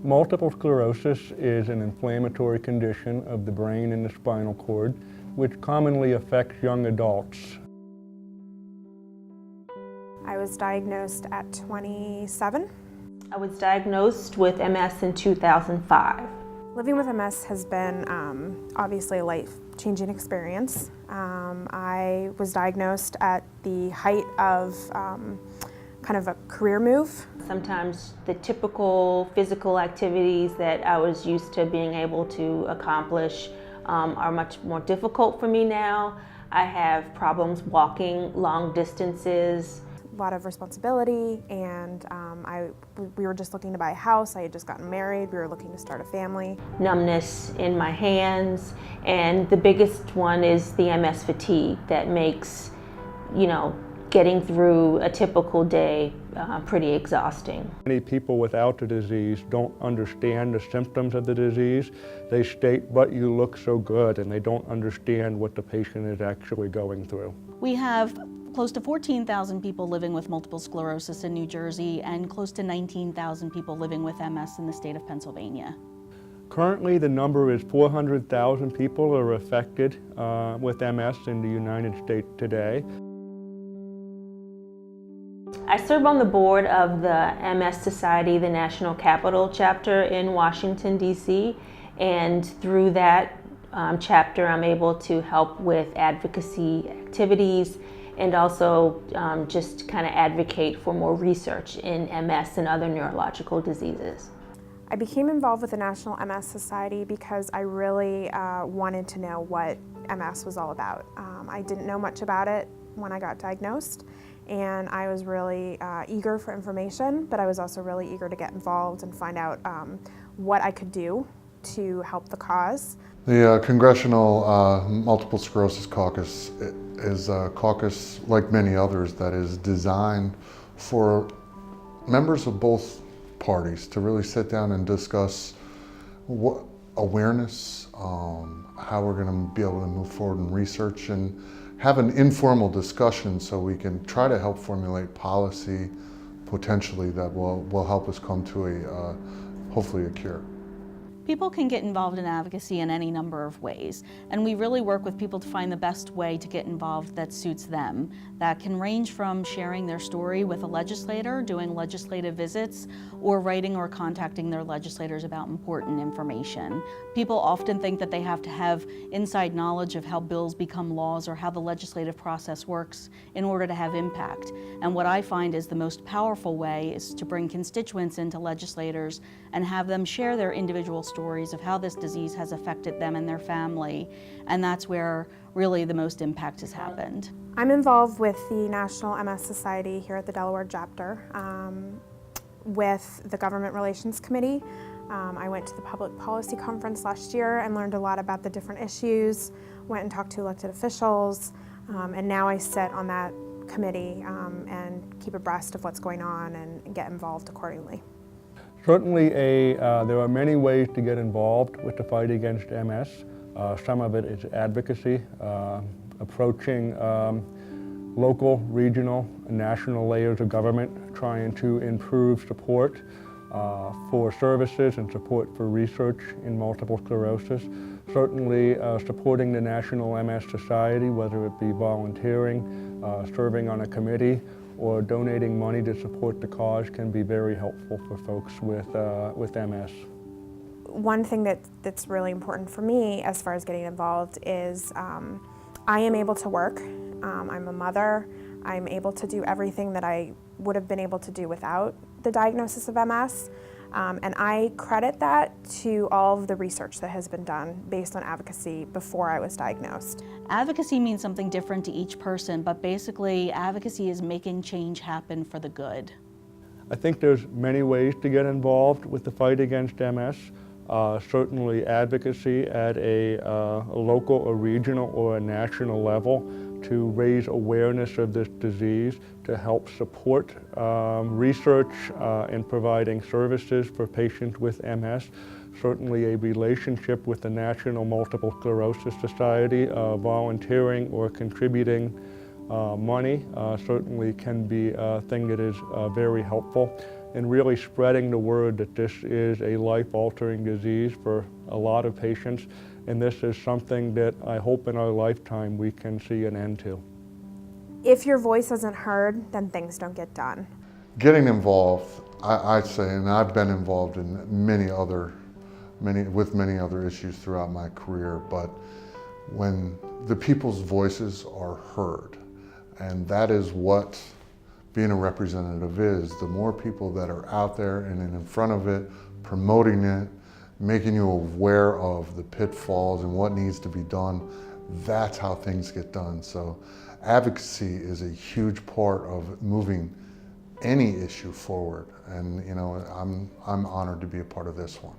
Multiple sclerosis is an inflammatory condition of the brain and the spinal cord, which commonly affects young adults. I was diagnosed at 27. I was diagnosed with MS in 2005. Living with MS has been obviously a life-changing experience. I was diagnosed at the height of kind of a career move. Sometimes the typical physical activities that I was used to being able to accomplish are much more difficult for me now. I have problems walking long distances. A lot of responsibility, and we were just looking to buy a house. I had just gotten married. We were looking to start a family. Numbness in my hands, and the biggest one is the MS fatigue that makes, getting through a typical day pretty exhausting. Many people without the disease don't understand the symptoms of the disease. They state, "But you look so good," and they don't understand what the patient is actually going through. We have close to 14,000 people living with multiple sclerosis in New Jersey and close to 19,000 people living with MS in the state of Pennsylvania. Currently, the number is 400,000 people are affected with MS in the United States today. I serve on the board of the MS Society, the National Capital Chapter in Washington, D.C., and through that chapter I'm able to help with advocacy activities and also just kind of advocate for more research in MS and other neurological diseases. I became involved with the National MS Society because I really wanted to know what MS was all about. I didn't know much about it when I got diagnosed, and I was really eager for information, but I was also really eager to get involved and find out what I could do to help the cause. The Congressional Multiple Sclerosis Caucus is a caucus, like many others, that is designed for members of both parties to really sit down and discuss what awareness, how we're going to be able to move forward in research, and have an informal discussion so we can try to help formulate policy potentially that will help us come to hopefully a cure. People can get involved in advocacy in any number of ways, and we really work with people to find the best way to get involved that suits them. That can range from sharing their story with a legislator, doing legislative visits, or writing or contacting their legislators about important information. People often think that they have to have inside knowledge of how bills become laws or how the legislative process works in order to have impact. And what I find is the most powerful way is to bring constituents into legislators and have them share their individual stories of how this disease has affected them and their family, and that's where really the most impact has happened. I'm involved with the National MS Society here at the Delaware chapter with the Government Relations Committee. I went to the Public Policy Conference last year and learned a lot about the different issues, went and talked to elected officials, and now I sit on that committee and keep abreast of what's going on and get involved accordingly. Certainly, there are many ways to get involved with the fight against MS. Some of it is advocacy, approaching local, regional, and national layers of government, trying to improve support for services and support for research in multiple sclerosis. Certainly supporting the National MS Society, whether it be volunteering, serving on a committee, or donating money to support the cause can be very helpful for folks with MS. One thing that's really important for me as far as getting involved is I am able to work. I'm a mother. I'm able to do everything that I would have been able to do without the diagnosis of MS. And I credit that to all of the research that has been done based on advocacy before I was diagnosed. Advocacy means something different to each person, but basically advocacy is making change happen for the good. I think there's many ways to get involved with the fight against MS. Certainly advocacy at a local, a regional, or a national level to raise awareness of this disease, to help support research in providing services for patients with MS. Certainly a relationship with the National Multiple Sclerosis Society, volunteering or contributing money certainly can be a thing that is very helpful. and really spreading the word that this is a life-altering disease for a lot of patients, and this is something that I hope in our lifetime we can see an end to. If your voice isn't heard, then things don't get done. Getting involved, I'd say, and I've been involved in many other issues throughout my career, but when the people's voices are heard, and that is what being a representative is. The more people that are out there and in front of it, promoting it, making you aware of the pitfalls and what needs to be done, that's how things get done. So advocacy is a huge part of moving any issue forward, and I'm honored to be a part of this one.